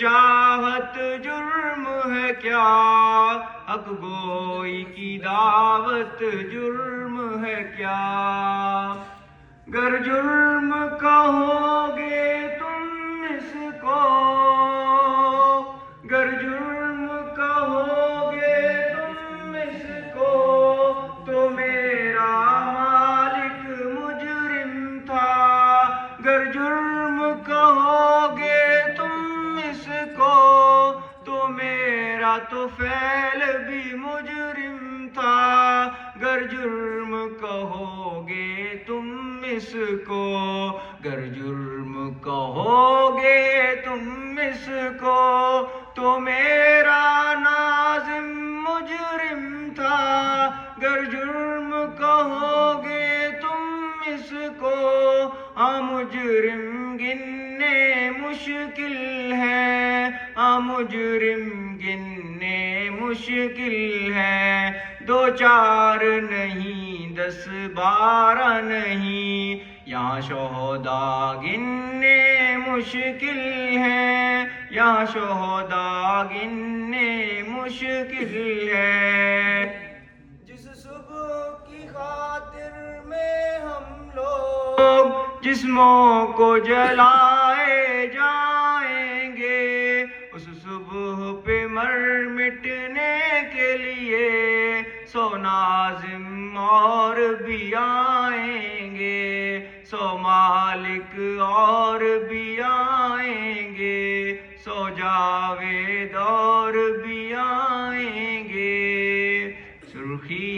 چاہت جرم ہے کیا، حق گوئی کی دعوت جرم ہے کیا؟ گر جرم کہو گے تم اس کو، گر جرم کہو گے تم اس کو، تو میرا مالک مجرم تھا۔ گر جرم کہو گے تم اس کو، تو میرا تو فعل بھی مجرم تھا۔ گر جرم کہو گے تم اس کو، گر جرم کہو گے تم اس کو، تو میرا ناظم مجرم تھا۔ گر جرم کہو گے تم اس کو، ہاں مجرم گننے مشکل ہے، ہاں مجرم گننے مشکل ہے۔ 2 4 نہیں 10 12 نہیں، یہاں شہداء گننے مشکل ہے، یہاں شہداء گننے مشکل ہے۔ جس صبح کی خاطر میں ہم لوگ جسموں کو جلائے جائیں گے، اس صبح پہ مر مٹنے کے لیے 100 ناظم اور بھی آئیں گے، 100 مالک اور بھی آئیں گے، 100 جاوید اور بھی آئیں گے۔ سرخی